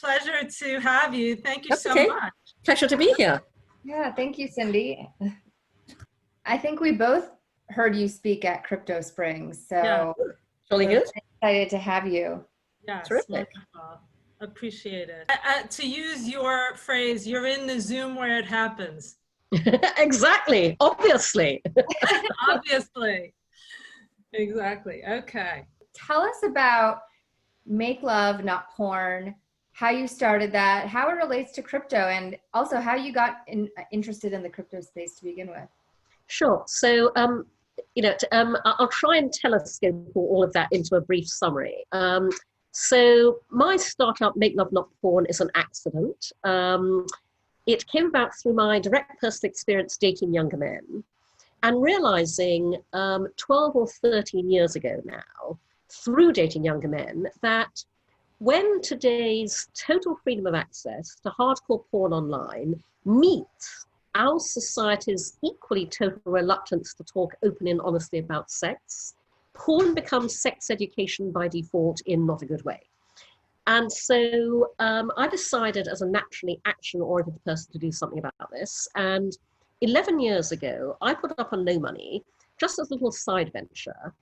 pleasure to have you. Thank you That's so okay. much. Pleasure to be here. Yeah, thank you, Cindy. I think we both heard you speak at Crypto Springs, so Yeah. Jolly good. excited to have you. Yes, Terrific. wonderful. Appreciate it. To use your phrase, you're in the Zoom where it happens. Exactly. Obviously. Obviously. Exactly. Okay. Tell us about Make Love Not Porn, how you started that, how it relates to crypto, and also how you got interested in the crypto space to begin with. Sure. So, I'll try and telescope all of that into a brief summary. So my startup, Make Love Not Porn, is an accident. It came about through my direct personal experience dating younger men and realizing 12 or 13 years ago now, through dating younger men, that when today's total freedom of access to hardcore porn online meets our society's equally total reluctance to talk openly and honestly about sex, porn becomes sex education by default in not a good way. And so I decided as a naturally action-oriented person to do something about this. And 11 years ago, I put up on no money, just as a little side venture,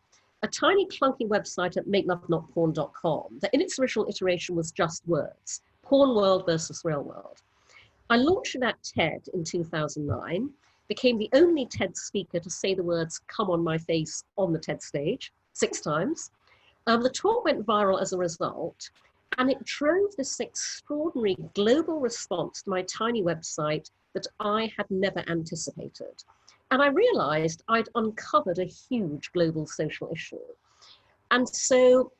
a tiny clunky website at MakeLoveNotPorn.com that in its original iteration was just words, porn world versus real world. I launched it at TED in 2009, became the only TED speaker to say the words "come on my face" on the TED stage 6 times. The talk went viral as a result, and it drove this extraordinary global response to my tiny website that I had never anticipated. And I realized I'd uncovered a huge global social issue. And so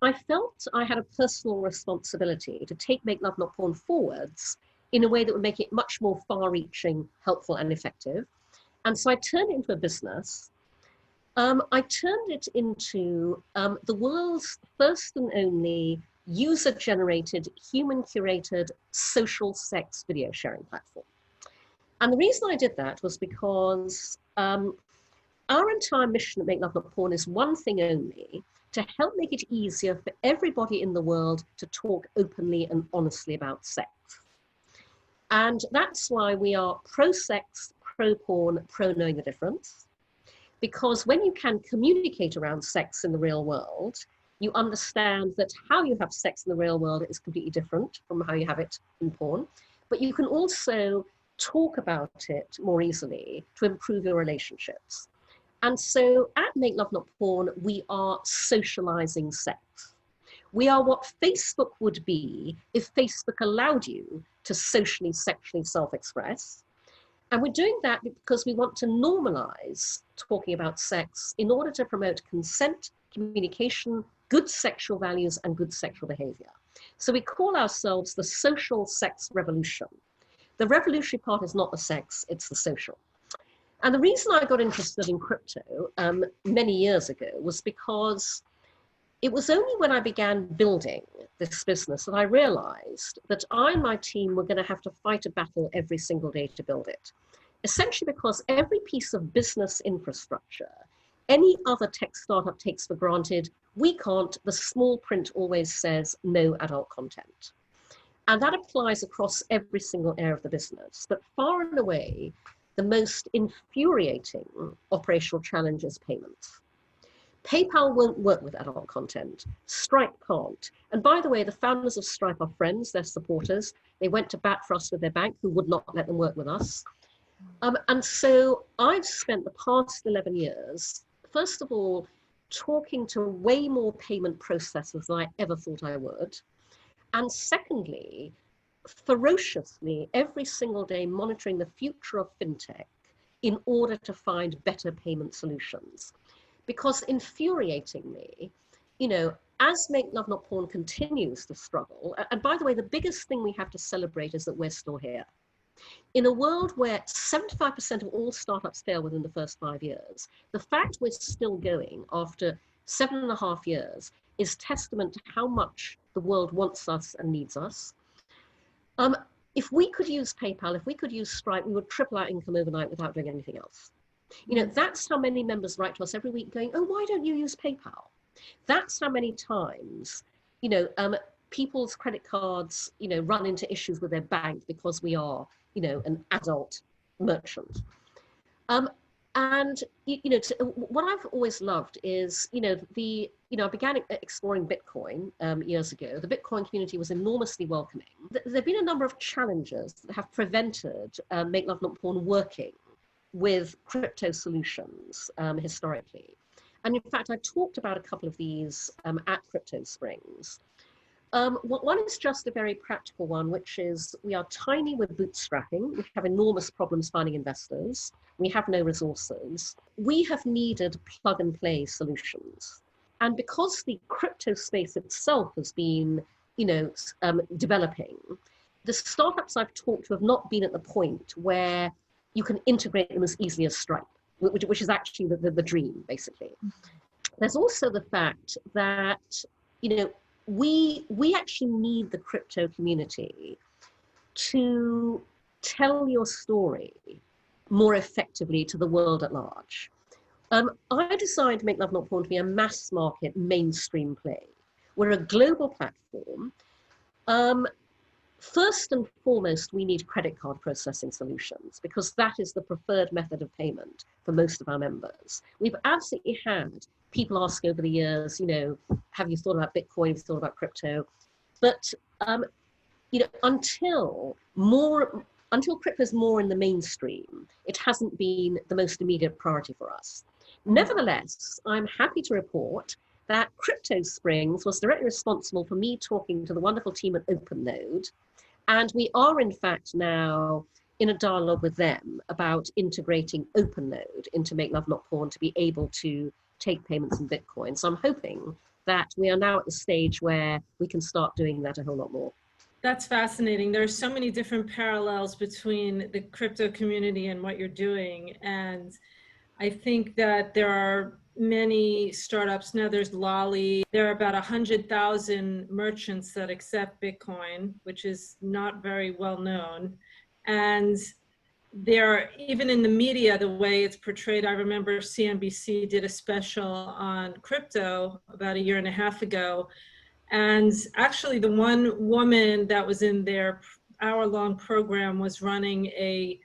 I felt I had a personal responsibility to take Make Love Not Porn forwards in a way that would make it much more far-reaching, helpful, and effective. And so I turned it into a business. I turned it into the world's first and only user-generated, human-curated social sex video sharing platform. And the reason I did that was because our entire mission at Make Love Not Porn is one thing only: to help make it easier for everybody in the world to talk openly and honestly about sex. And that's why we are pro-sex, pro-porn, pro-knowing the difference. Because when you can communicate around sex in the real world, you understand that how you have sex in the real world is completely different from how you have it in porn. But you can also talk about it more easily to improve your relationships. And so at Make Love Not Porn, we are socializing sex. We are what Facebook would be if Facebook allowed you to socially, sexually self-express. And we're doing that because we want to normalize talking about sex in order to promote consent, communication, good sexual values, and good sexual behavior. So we call ourselves the social sex revolution. The revolutionary part is not the sex, it's the social. And the reason I got interested in crypto many years ago was because it was only when I began building this business that I realized that I and my team were going to have to fight a battle every single day to build it. Essentially because every piece of business infrastructure any other tech startup takes for granted, we can't. The small print always says no adult content. And that applies across every single area of the business. But far and away, the most infuriating operational challenge is payments. PayPal won't work with adult content. Stripe can't. And by the way, the founders of Stripe are friends, they're supporters. They went to bat for us with their bank, who would not let them work with us. And so I've spent the past 11 years, first of all, talking to way more payment processors than I ever thought I would. And secondly, ferociously, every single day, monitoring the future of fintech in order to find better payment solutions. Because infuriatingly, you know, as Make Love Not Porn continues to struggle, and by the way, the biggest thing we have to celebrate is that we're still here. In a world where 75% of all startups fail within the first 5 years, the fact we're still going after 7.5 years is testament to how much the world wants us and needs us. If we could use PayPal, if we could use Stripe, we would triple our income overnight without doing anything else. You know, that's how many members write to us every week going, oh, why don't you use PayPal? That's how many times, you know, people's credit cards, run into issues with their bank because we are, an adult merchant. And what I've always loved is, I began exploring Bitcoin years ago. The Bitcoin community was enormously welcoming. There've been a number of challenges that have prevented Make Love Not Porn working with crypto solutions historically. And in fact, I talked about a couple of these at Crypto Springs. One is just a very practical one, which is we are tiny with bootstrapping. We have enormous problems finding investors. We have no resources. We have needed plug and play solutions. And because the crypto space itself has been, developing, the startups I've talked to have not been at the point where you can integrate them as easily as Stripe, which is actually the dream, basically. There's also the fact that, we actually need the crypto community to tell your story more effectively to the world at large. I designed Make Love Not Porn to be a mass market mainstream play. We're a global platform. First and foremost, we need credit card processing solutions because that is the preferred method of payment for most of our members. We've absolutely had people ask over the years, have you thought about Bitcoin, have you thought about crypto? But, until crypto is more in the mainstream, it hasn't been the most immediate priority for us. Nevertheless, I'm happy to report that Crypto Springs was directly responsible for me talking to the wonderful team at OpenNode. And we are, in fact, now in a dialogue with them about integrating OpenNode into Make Love Not Porn to be able to take payments in Bitcoin. So I'm hoping that we are now at the stage where we can start doing that a whole lot more. That's fascinating. There are so many different parallels between the crypto community and what you're doing. And I think that there are many startups. Now there's Lolly. There are about 100,000 merchants that accept Bitcoin, which is not very well known. And there, even in the media, the way it's portrayed, I remember CNBC did a special on crypto about a year and a half ago. And actually the one woman that was in their hour-long program was running a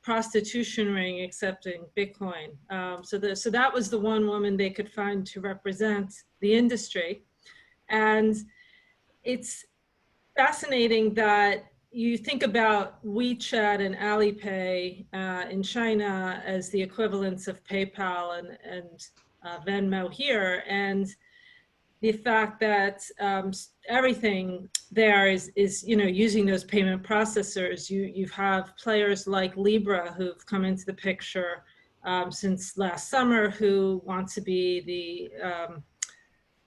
prostitution ring accepting Bitcoin. So that was the one woman they could find to represent the industry. And it's fascinating that you think about WeChat and Alipay in China as the equivalents of PayPal and Venmo here. And the fact that everything there is using those payment processors. You have players like Libra who've come into the picture since last summer who want to be the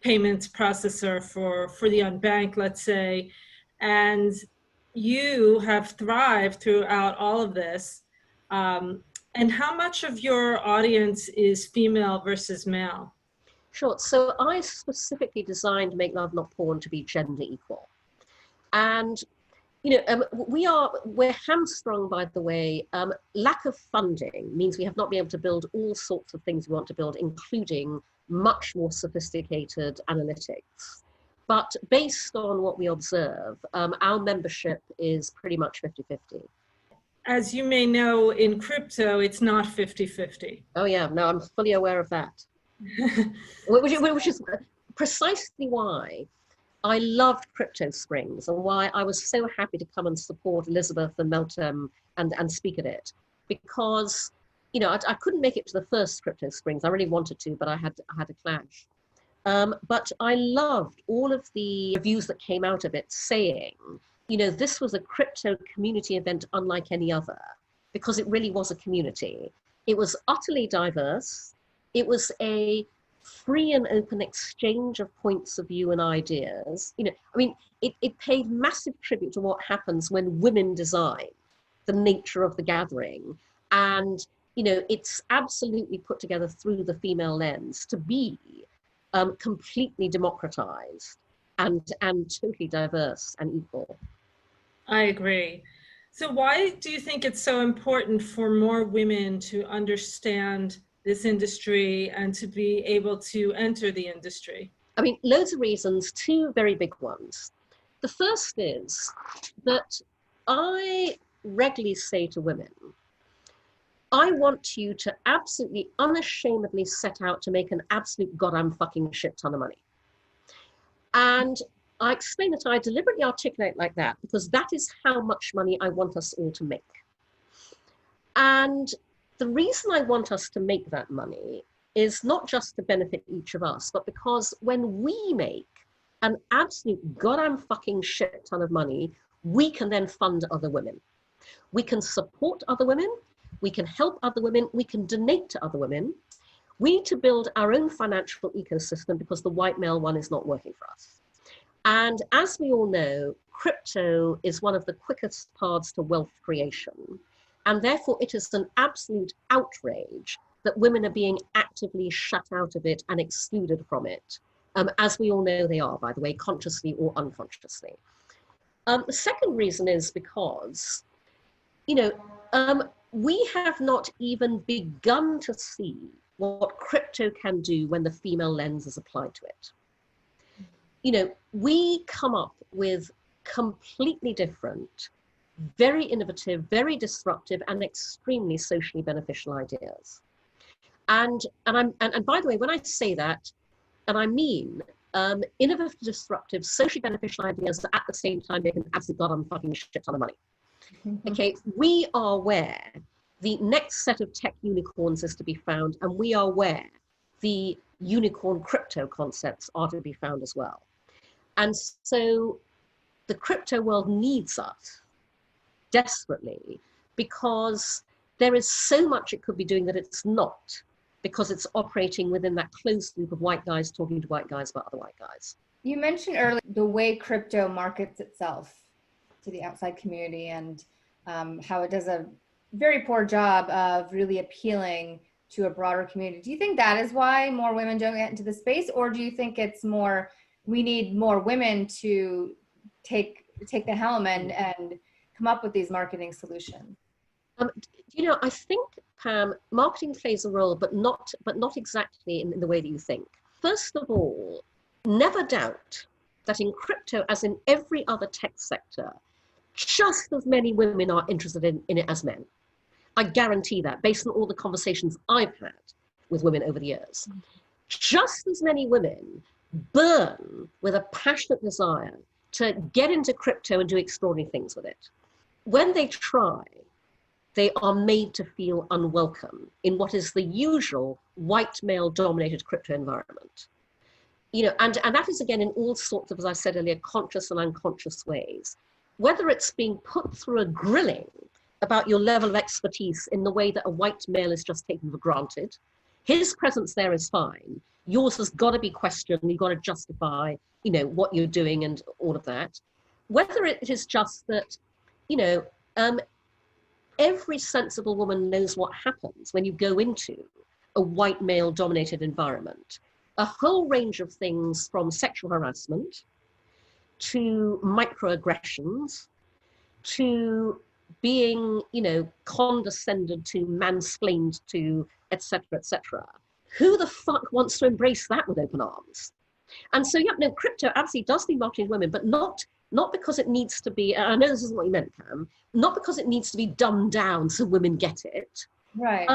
payments processor for the unbanked, let's say. And you have thrived throughout all of this. And how much of your audience is female versus male? Sure. So I specifically designed Make Love Not Porn to be gender equal. And, we're hamstrung by the way, lack of funding means we have not been able to build all sorts of things we want to build, including much more sophisticated analytics. But based on what we observe, our membership is pretty much 50-50. As you may know, in crypto, it's not 50-50. Oh yeah, no, I'm fully aware of that. which is precisely why I loved Crypto Springs and why I was so happy to come and support Elizabeth and Meltem and speak at it. Because, I couldn't make it to the first Crypto Springs. I really wanted to, but I had a clash. But I loved all of the reviews that came out of it saying, this was a crypto community event unlike any other, because it really was a community. It was utterly diverse. It was a free and open exchange of points of view and ideas. It paid massive tribute to what happens when women design the nature of the gathering. And, it's absolutely put together through the female lens to be completely democratized and totally diverse and equal. I agree. So why do you think it's so important for more women to understand this industry and to be able to enter the industry? I mean, loads of reasons, two very big ones. The first is that I regularly say to women, I want you to absolutely unashamedly set out to make an absolute goddamn fucking shit ton of money. And I explain that I deliberately articulate like that because that is how much money I want us all to make. And the reason I want us to make that money is not just to benefit each of us, but because when we make an absolute goddamn fucking shit ton of money, we can then fund other women. We can support other women. We can help other women. We can donate to other women. We need to build our own financial ecosystem because the white male one is not working for us. And as we all know, crypto is one of the quickest paths to wealth creation. And therefore, it is an absolute outrage that women are being actively shut out of it and excluded from it. As we all know they are, by the way, consciously or unconsciously. The second reason is because, we have not even begun to see what crypto can do when the female lens is applied to it. We come up with completely different, very innovative, very disruptive, and extremely socially beneficial ideas. And by the way, when I say that, and I mean innovative, disruptive, socially beneficial ideas that at the same time make an absolute goddamn fucking shit ton of money. Okay, we are where the next set of tech unicorns is to be found, and we are where the unicorn crypto concepts are to be found as well. And so the crypto world needs us desperately because there is so much it could be doing that it's not, because it's operating within that closed loop of white guys talking to white guys about other white guys. You mentioned earlier the way crypto markets itself to the outside community and how it does a very poor job of really appealing to a broader community. Do you think that is why more women don't get into the space, or do you think it's more we need more women to take the helm and come up with these marketing solutions? I think, Pam, marketing plays a role, but not exactly in the way that you think. First of all, never doubt that in crypto, as in every other tech sector, just as many women are interested in it as men. I guarantee that, based on all the conversations I've had with women over the years. Just as many women burn with a passionate desire to get into crypto and do extraordinary things with it. When they try, they are made to feel unwelcome in what is the usual white male dominated crypto environment. And that is, again, in all sorts of, as I said earlier, conscious and unconscious ways. Whether it's being put through a grilling about your level of expertise in the way that a white male is just taken for granted. His presence there is fine. Yours has got to be questioned. You've got to justify, what you're doing and all of that. Whether it is just that, every sensible woman knows what happens when you go into a white male dominated environment. A whole range of things from sexual harassment to microaggressions to being, condescended to, mansplained to, etc., etc. Who the fuck wants to embrace that with open arms? And so, crypto absolutely does need marketing to women, but not because it needs to be, I know this isn't what you meant, Pam, not because it needs to be dumbed down so women get it. Right.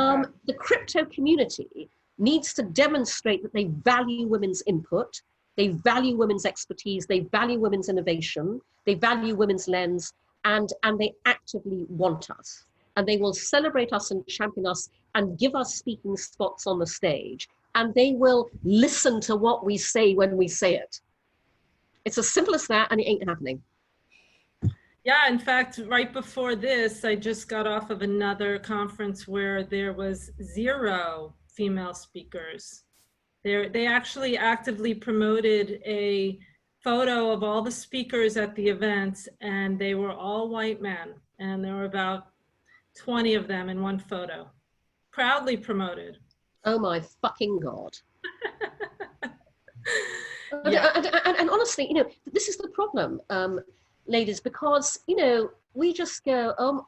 The crypto community needs to demonstrate that they value women's input, they value women's expertise, they value women's innovation, they value women's lens, and they actively want us. And they will celebrate us and champion us and give us speaking spots on the stage. And they will listen to what we say when we say it. It's as simple as that, and it ain't happening. Yeah, in fact, right before this, I just got off of another conference where there was 0 female speakers. They actually actively promoted a photo of all the speakers at the event, and they were all white men, and there were about 20 of them in one photo. Proudly promoted. Oh my fucking God. Yeah. And honestly, this is the problem, ladies, because, we just go,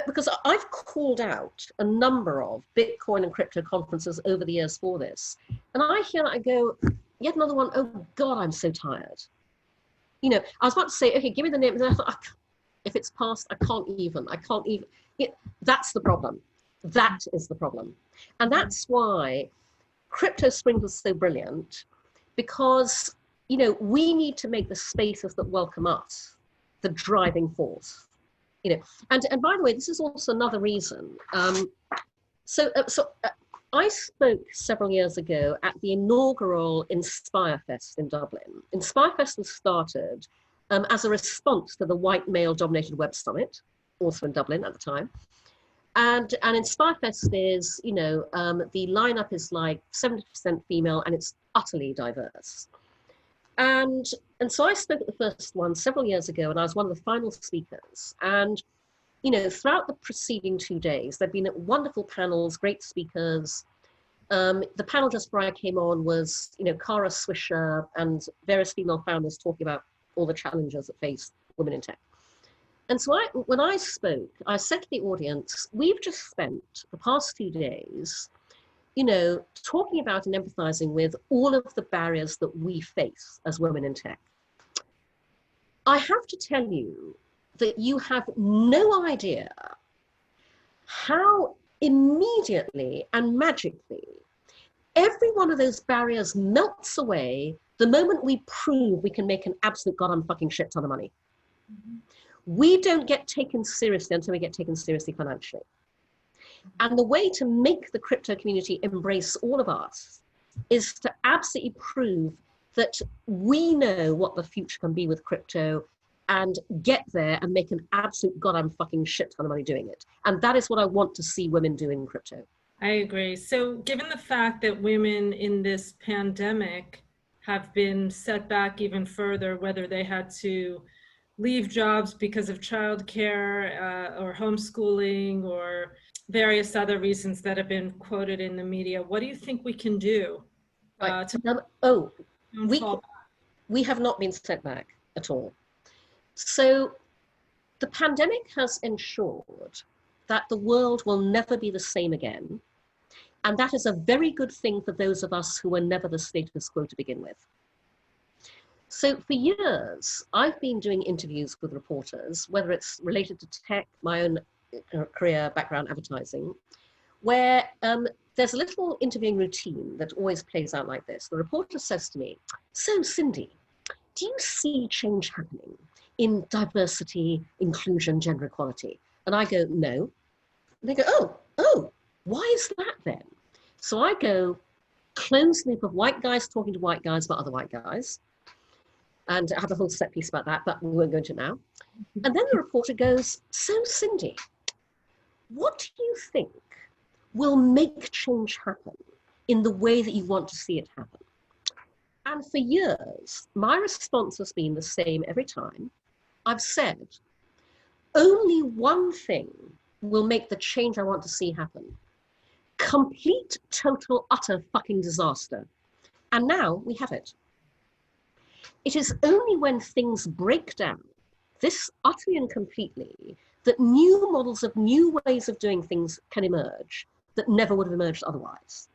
because I've called out a number of Bitcoin and crypto conferences over the years for this. And I hear that, I go, yet another one, oh God, I'm so tired. You know, I was about to say, okay, give me the name. And then I thought, if it's past, I can't even. That's the problem. That is the problem. And that's why Crypto Spring was so brilliant, because, you know, we need to make the spaces that welcome us the driving force. You know, and by the way, this is also another reason. I spoke several years ago at the inaugural Inspire Fest in Dublin. Inspire Fest was started as a response to the white male-dominated Web Summit, also in Dublin at the time. And Inspire Fest is, you know, the lineup is like 70% female, and it's utterly diverse. And so I spoke at the first one several years ago, and I was one of the final speakers. And, you know, throughout the preceding 2 days, there'd been wonderful panels, great speakers. The panel just before I came on was, you know, Cara Swisher and various female founders talking about all the challenges that face women in tech. And so when I spoke, I said to the audience, we've just spent the past 2 days, you know, talking about and empathizing with all of the barriers that we face as women in tech. I have to tell you that you have no idea how immediately and magically every one of those barriers melts away the moment we prove we can make an absolute goddamn fucking shit ton of money. Mm-hmm. We don't get taken seriously until we get taken seriously financially. And the way to make the crypto community embrace all of us is to absolutely prove that we know what the future can be with crypto, and get there and make an absolute goddamn fucking shit ton of money doing it. And that is what I want to see women do in crypto. I agree. So given the fact that women in this pandemic have been set back even further, whether they had to leave jobs because of childcare or homeschooling or various other reasons that have been quoted in the media, what do you think we can do? We have not been set back at all. So the pandemic has ensured that the world will never be the same again. And that is a very good thing for those of us who were never the status quo to begin with. So for years, I've been doing interviews with reporters, whether it's related to tech, my own career background, advertising, where there's a little interviewing routine that always plays out like this. The reporter says to me, so Cindy, do you see change happening in diversity, inclusion, gender equality? And I go, no. And they go, oh, why is that then? So I go, closed loop of white guys talking to white guys about other white guys. And I have a whole set piece about that, but we won't go into it now. And then the reporter goes, so Cindy, what do you think will make change happen in the way that you want to see it happen? And for years, my response has been the same every time. I've said, only one thing will make the change I want to see happen. Complete, total, utter fucking disaster. And now we have it. It is only when things break down, this utterly and completely, that new models of new ways of doing things can emerge that never would have emerged otherwise.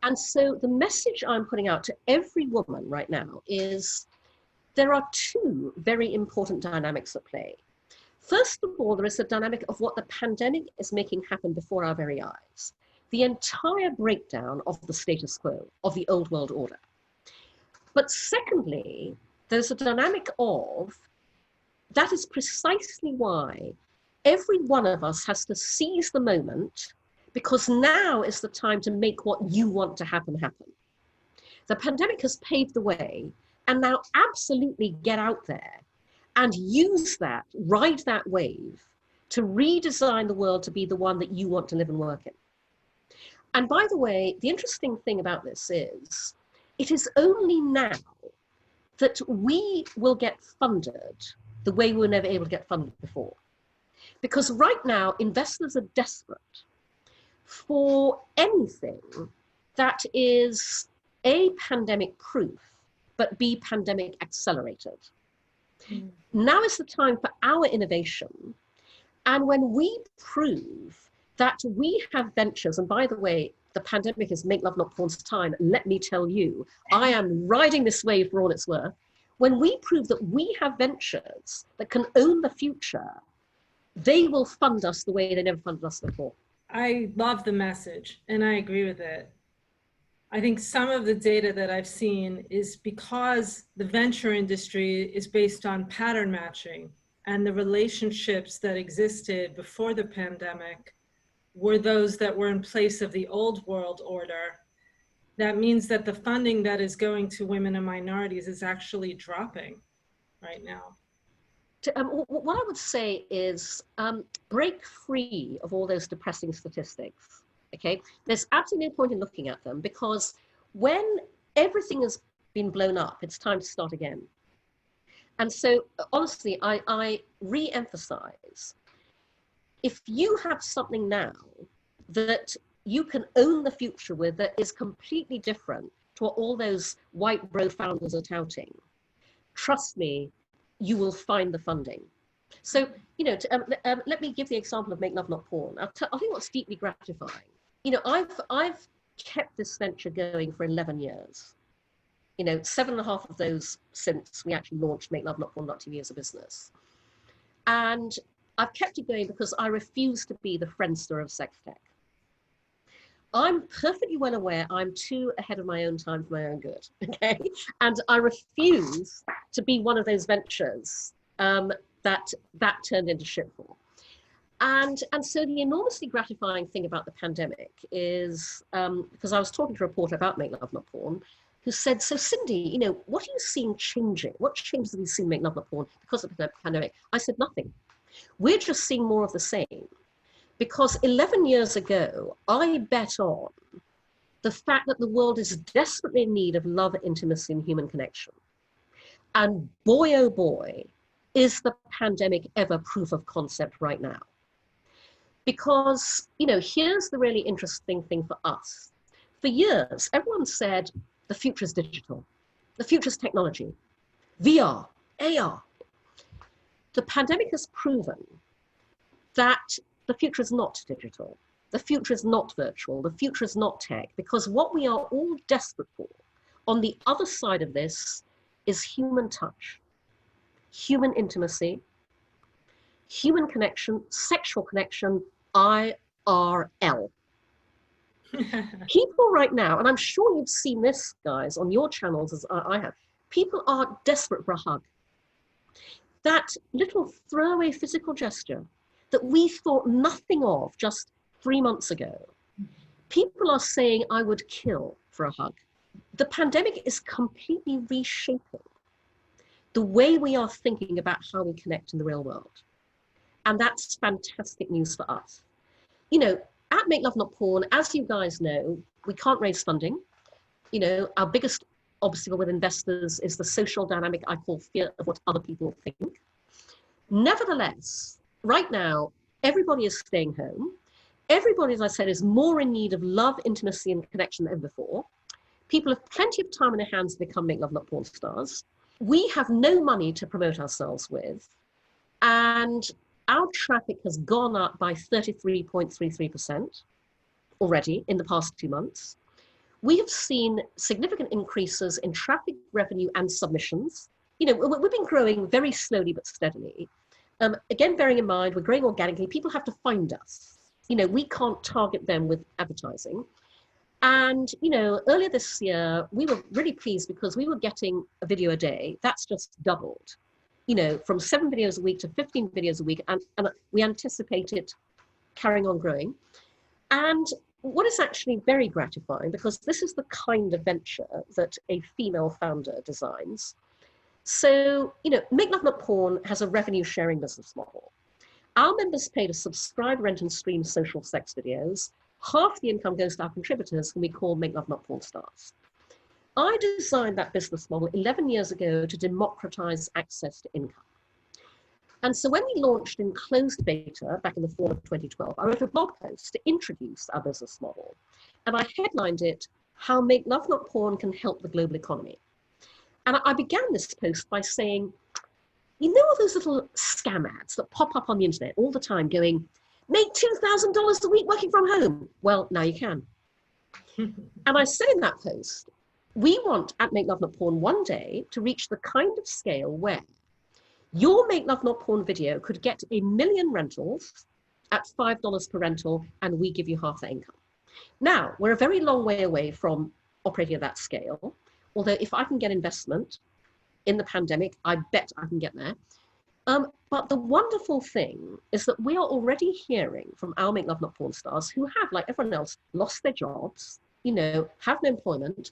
And so the message I'm putting out to every woman right now is there are two very important dynamics at play. First of all, there is the dynamic of what the pandemic is making happen before our very eyes. The entire breakdown of the status quo, of the old world order. But secondly, there's a dynamic of, that is precisely why every one of us has to seize the moment, because now is the time to make what you want to happen. The pandemic has paved the way, and now absolutely get out there and use that, ride that wave to redesign the world to be the one that you want to live and work in. And by the way, the interesting thing about this is, it is only now that we will get funded the way we were never able to get funded before. Because right now, investors are desperate for anything that is A, pandemic proof, but B, pandemic accelerated. Mm. Now is the time for our innovation. And when we prove that we have ventures, and by the way, the pandemic is Make Love Not Porn's time. Let me tell you, I am riding this wave for all it's worth. When we prove that we have ventures that can own the future, they will fund us the way they never funded us before. I love the message and I agree with it. I think some of the data that I've seen is because the venture industry is based on pattern matching, and the relationships that existed before the pandemic were those that were in place of the old world order. That means that the funding that is going to women and minorities is actually dropping right now. What I would say is break free of all those depressing statistics. Okay, there's absolutely no point in looking at them, because when everything has been blown up, it's time to start again. And so honestly, I re-emphasize, if you have something now that you can own the future with that is completely different to what all those white bro founders are touting, trust me, you will find the funding. So, you know, let me give the example of Make Love Not Porn. I'll tell you what's deeply gratifying. You know, I've kept this venture going for 11 years. You know, 7.5 of those since we actually launched MakeLoveNotPorn.tv as a business. And I've kept it going because I refuse to be the Friendster of sex tech. I'm perfectly well aware I'm too ahead of my own time for my own good, okay? And I refuse to be one of those ventures that turned into shitfall. And so the enormously gratifying thing about the pandemic is, because I was talking to a reporter about Make Love Not Porn, who said, so Cindy, you know, what are you seeing changing? What changes have you seen Make Love Not Porn because of the pandemic? I said, nothing. We're just seeing more of the same. Because 11 years ago, I bet on the fact that the world is desperately in need of love, intimacy, and human connection. And boy, oh boy, is the pandemic ever proof of concept right now. Because, you know, here's the really interesting thing for us. For years, everyone said the future is digital. The future is technology, VR, AR. The pandemic has proven that the future is not digital. The future is not virtual. The future is not tech, because what we are all desperate for on the other side of this is human touch, human intimacy, human connection, sexual connection, IRL. People right now, and I'm sure you've seen this, guys, on your channels as I have, people are desperate for a hug. That little throwaway physical gesture that we thought nothing of just 3 months ago. People are saying, I would kill for a hug. The pandemic is completely reshaping the way we are thinking about how we connect in the real world. And that's fantastic news for us. You know, at Make Love Not Porn, as you guys know, we can't raise funding. You know, our biggest obstacle with investors is the social dynamic I call fear of what other people think. Nevertheless, right now, everybody is staying home. Everybody, as I said, is more in need of love, intimacy, and connection than ever before. People have plenty of time in their hands to become Make Love Not Porn stars. We have no money to promote ourselves with. And our traffic has gone up by 33.33% already in the past 2 months. We have seen significant increases in traffic, revenue, and submissions. You know, we've been growing very slowly but steadily. Again, bearing in mind, we're growing organically. People have to find us. You know, we can't target them with advertising. And, you know, earlier this year, we were really pleased because we were getting a video a day. That's just doubled, you know, from 7 videos a week to 15 videos a week. And we anticipate it carrying on growing. And what is actually very gratifying, because this is the kind of venture that a female founder designs. So, you know, Make Love Not Porn has a revenue sharing business model. Our members pay to subscribe, rent, and stream social sex videos. Half the income goes to our contributors, whom we call Make Love Not Porn stars. I designed that business model 11 years ago to democratize access to income. And so when we launched in closed beta back in the fall of 2012, I wrote a blog post to introduce our business model. And I headlined it, How Make Love Not Porn Can Help the Global Economy. And I began this post by saying, you know all those little scam ads that pop up on the internet all the time going, make $2,000 a week working from home? Well, now you can. And I said in that post, we want at Make Love Not Porn one day to reach the kind of scale where your Make Love Not Porn video could get 1 million rentals at $5 per rental, and we give you half the income. Now, we're a very long way away from operating at that scale, although if I can get investment in the pandemic, I bet I can get there. But the wonderful thing is that we are already hearing from our Make Love Not Porn stars who have, like everyone else, lost their jobs, you know, have no employment,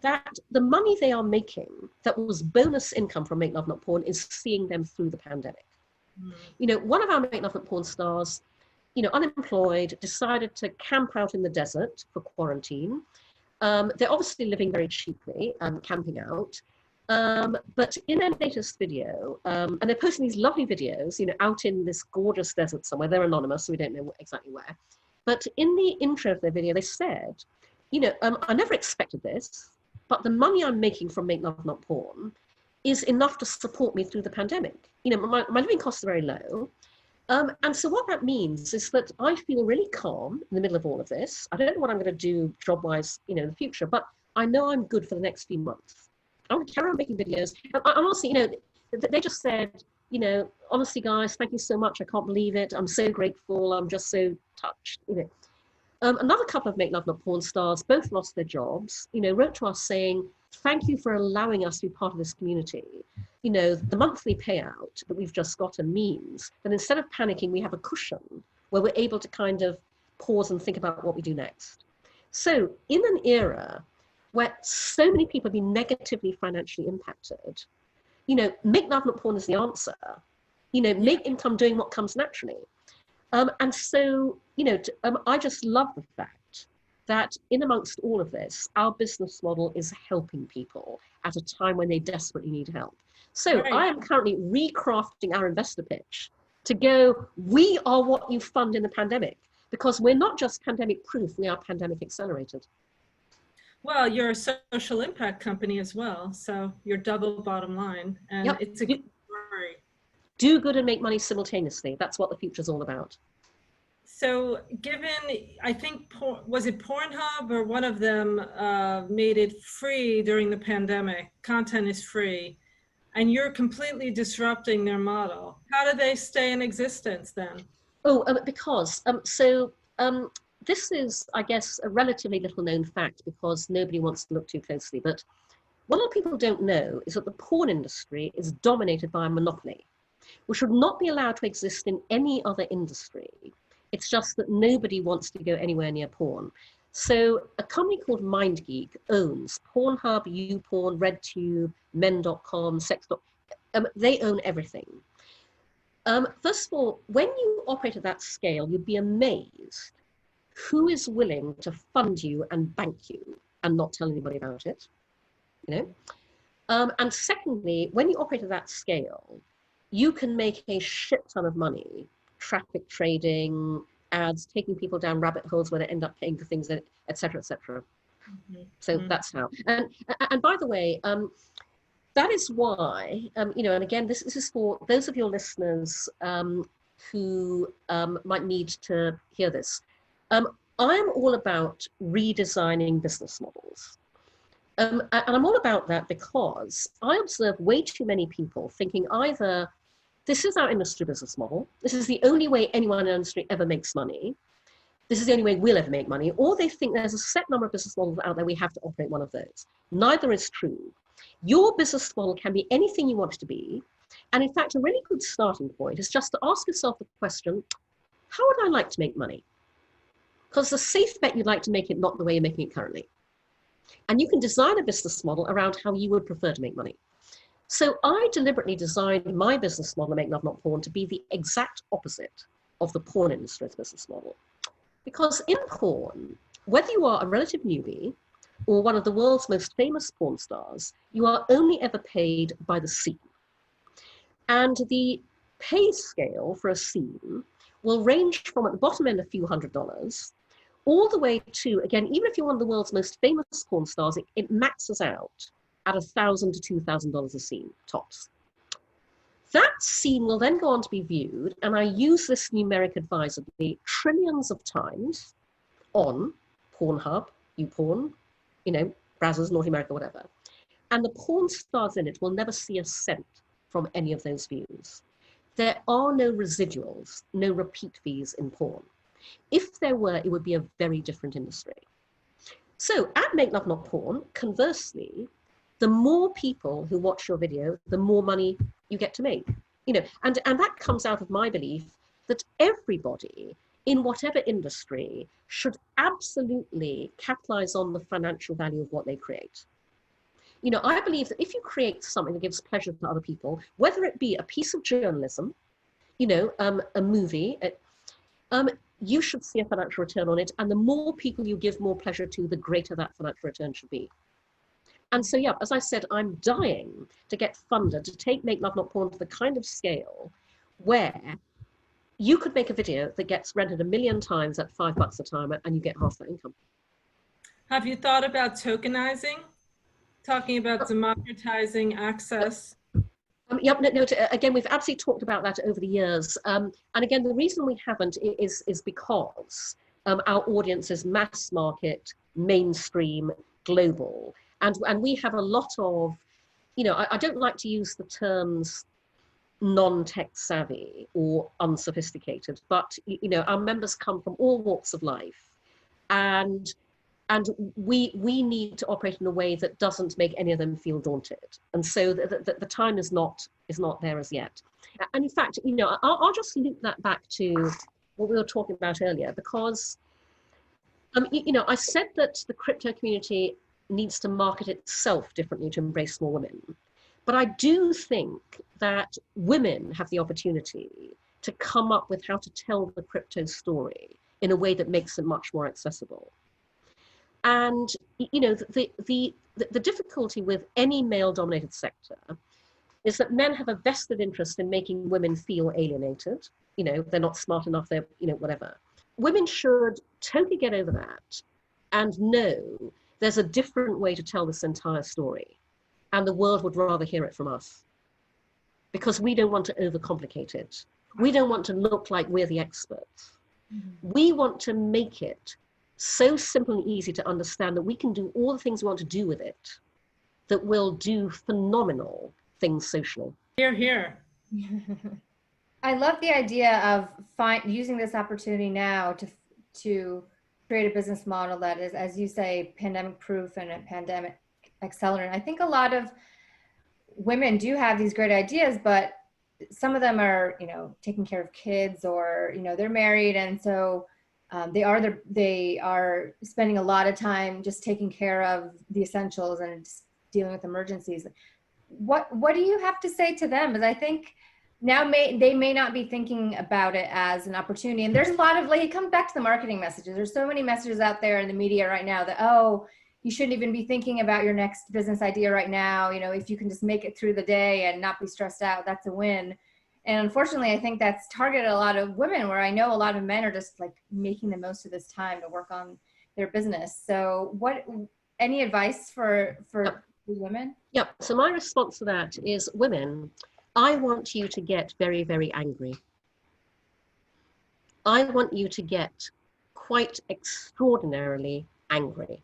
that the money they are making that was bonus income from Make Love Not Porn is seeing them through the pandemic. You know, one of our Make Love Not Porn stars, you know, unemployed, decided to camp out in the desert for quarantine. They're obviously living very cheaply, camping out. But in their latest video, and they're posting these lovely videos, you know, out in this gorgeous desert somewhere. They're anonymous, so we don't know exactly where. But in the intro of their video, they said, you know, I never expected this, but the money I'm making from Make Love Not Porn is enough to support me through the pandemic. You know, my living costs are very low. And so what that means is that I feel really calm in the middle of all of this. I don't know what I'm going to do job-wise, you know, in the future, but I know I'm good for the next few months. I'm going to carry on making videos. And honestly, you know, they just said, you know, honestly, guys, thank you so much. I can't believe it. I'm so grateful. I'm just so touched, you know. Another couple of Make Love Not Porn stars, both lost their jobs, you know, wrote to us saying, thank you for allowing us to be part of this community. You know, the monthly payout that we've just gotten means that instead of panicking, we have a cushion where we're able to kind of pause and think about what we do next. So in an era where so many people have been negatively financially impacted, you know, Make Love Not Porn is the answer. You know, make income doing what comes naturally. And so, you know, I just love the fact that in amongst all of this, our business model is helping people at a time when they desperately need help. So Right. I am currently recrafting our investor pitch to go, we are what you fund in the pandemic, because we're not just pandemic proof, we are pandemic accelerated. Well, you're a social impact company as well, so you're double bottom line, and Yep. it's a good story. Do good and make money simultaneously. That's what the future's all about. So given, I think, was it Pornhub or one of them made it free during the pandemic, content is free, and you're completely disrupting their model. How do they stay in existence then? Oh, because, this is, I guess, a relatively little known fact because nobody wants to look too closely, but what a lot of people don't know is that the porn industry is dominated by a monopoly, which would not be allowed to exist in any other industry. It's just that nobody wants to go anywhere near porn. So a company called MindGeek owns Pornhub, YouPorn, RedTube, Men.com, Sex.com. They own everything. First of all, when you operate at that scale, you'd be amazed who is willing to fund you and bank you and not tell anybody about it, you know? And secondly, when you operate at that scale, you can make a shit ton of money, traffic trading, ads, taking people down rabbit holes where they end up paying for things, et cetera, et cetera. So that's how. And by the way, that is why, you know, and again, this is for those of your listeners who might need to hear this. I'm all about redesigning business models. And I'm all about that because I observe way too many people thinking either this is our industry business model, this is the only way anyone in the industry ever makes money, this is the only way we'll ever make money, or they think there's a set number of business models out there, we have to operate one of those. Neither is true. Your business model can be anything you want it to be. And in fact, a really good starting point is just to ask yourself the question, how would I like to make money? Because the safe bet you'd like to make it not the way you're making it currently. And you can design a business model around how you would prefer to make money. So I deliberately designed my business model, Make Love Not Porn, to be the exact opposite of the porn industry's business model. Because in porn, whether you are a relative newbie or one of the world's most famous porn stars, you are only ever paid by the scene. And the pay scale for a scene will range from at the bottom end a few $100s all the way to, again, even if you're one of the world's most famous porn stars, it maxes out at $1,000 to $2,000 a scene, tops. That scene will then go on to be viewed, and I use this numeric advisedly, trillions of times on Pornhub, YouPorn, you know, Brazzers, Naughty America, whatever. And the porn stars in it will never see a cent from any of those views. There are no residuals, no repeat fees in porn. If there were, it would be a very different industry. So at Make Love Not Porn, conversely, the more people who watch your video, the more money you get to make. You know, and that comes out of my belief that everybody in whatever industry should absolutely capitalize on the financial value of what they create. You know, I believe that if you create something that gives pleasure to other people, whether it be a piece of journalism, you know, a movie, you should see a financial return on it. And the more people you give more pleasure to, the greater that financial return should be. And so, yeah, as I said, I'm dying to get funded to take Make Love Not Porn to the kind of scale where you could make a video that gets rented 1 million times at $5 a time and you get half that income. Have you thought about tokenizing? Talking about democratizing access? Yep, again, we've absolutely talked about that over the years. And again, the reason we haven't is because our audience is mass market, mainstream, global. And we have a lot of, you know, I don't like to use the terms non-tech savvy or unsophisticated, but, you know, our members come from all walks of life. And we need to operate in a way that doesn't make any of them feel daunted. And so the time is not there as yet. And in fact, you know, I'll just loop that back to what we were talking about earlier, because, you know, I said that the crypto community needs to market itself differently to embrace more women. But I do think that women have the opportunity to come up with how to tell the crypto story in a way that makes it much more accessible. And, you know, the difficulty with any male-dominated sector is that men have a vested interest in making women feel alienated. You know, they're not smart enough, they're, you know, whatever. Women should totally get over that and know there's a different way to tell this entire story. And the world would rather hear it from us. Because we don't want to overcomplicate it. We don't want to look like we're the experts. Mm-hmm. We want to make it so simple and easy to understand that we can do all the things we want to do with it, that will do phenomenal things socially. Hear, hear. I love the idea of using this opportunity now to create a business model that is, as you say, pandemic proof and a pandemic accelerant. I think a lot of women do have these great ideas, but some of them are, you know, taking care of kids, or, you know, they're married, and so they are spending a lot of time just taking care of the essentials and just dealing with emergencies. What do you have to say to them? Because I think now they may not be thinking about it as an opportunity. And there's a lot of, like, it comes back to the marketing messages. There's so many messages out there in the media right now that, oh, you shouldn't even be thinking about your next business idea right now. You know, if you can just make it through the day and not be stressed out, that's a win. And unfortunately, I think that's targeted a lot of women, where I know a lot of men are just like making the most of this time to work on their business. So any advice for women? Yeah, so my response to that is, women, I want you to get very, very angry. I want you to get quite extraordinarily angry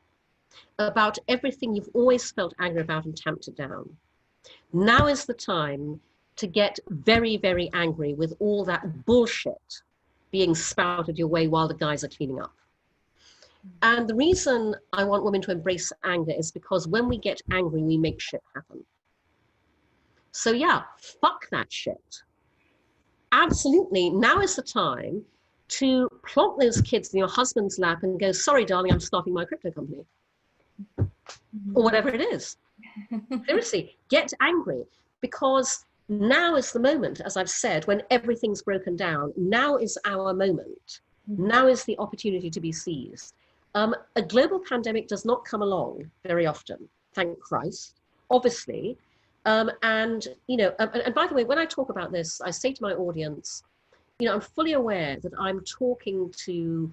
about everything you've always felt angry about and tamped it down. Now is the time to get very, very angry with all that bullshit being spouted your way while the guys are cleaning up. And the reason I want women to embrace anger is because when we get angry, we make shit happen. So yeah, fuck that shit. Absolutely, now is the time to plonk those kids in your husband's lap and go, sorry, darling, I'm starting my crypto company. Or whatever it is. Seriously, get angry, because now is the moment, as I've said, when everything's broken down. Now is our moment. Now is the opportunity to be seized. A global pandemic does not come along very often, thank Christ, obviously. And, you know, and by the way, when I talk about this, I say to my audience, you know, I'm fully aware that I'm talking to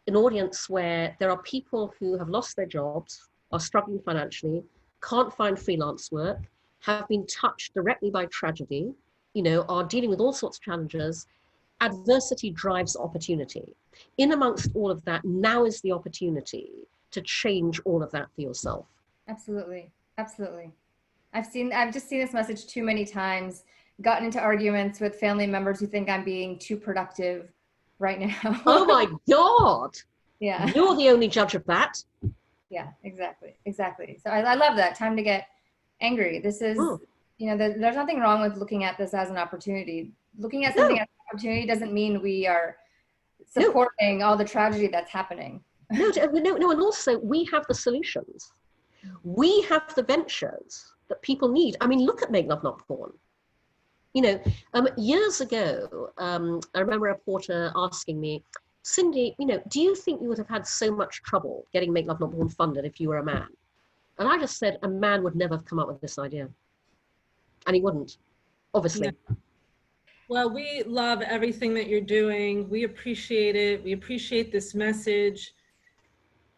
an audience where there are people who have lost their jobs, are struggling financially, can't find freelance work, have been touched directly by tragedy, you know, are dealing with all sorts of challenges. Adversity drives opportunity. In amongst all of that, now is the opportunity to change all of that for yourself. Absolutely. Absolutely. I've just seen this message too many times, gotten into arguments with family members who think I'm being too productive right now. Oh my God. Yeah. You're the only judge of that. Yeah, exactly. Exactly. So I love that. Time to get angry. This is, you know, there's nothing wrong with looking at this as an opportunity. Looking at something as an opportunity doesn't mean we are supporting all the tragedy that's happening. No, and also we have the solutions. We have the ventures that people need. I mean, look at Make Love Not Porn. You know, years ago, I remember a reporter asking me, Cindy, you know, do you think you would have had so much trouble getting Make Love Not Porn funded if you were a man? And I just said, a man would never have come up with this idea. And he wouldn't, obviously. No. Well, we love everything that you're doing. We appreciate it. We appreciate this message.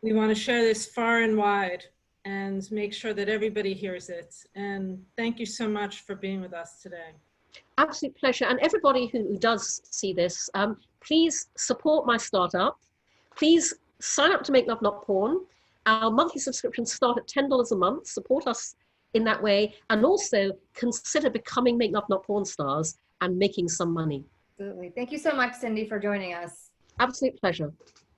We want to share this far and wide and make sure that everybody hears it. And thank you so much for being with us today. Absolute pleasure. And everybody who does see this, please support my startup. Please sign up to Make Love Not Porn. Our monthly subscriptions start at $10 a month. Support us in that way. And also consider becoming Make Love Not Porn stars and making some money. Absolutely. Thank you so much, Cindy, for joining us. Absolute pleasure.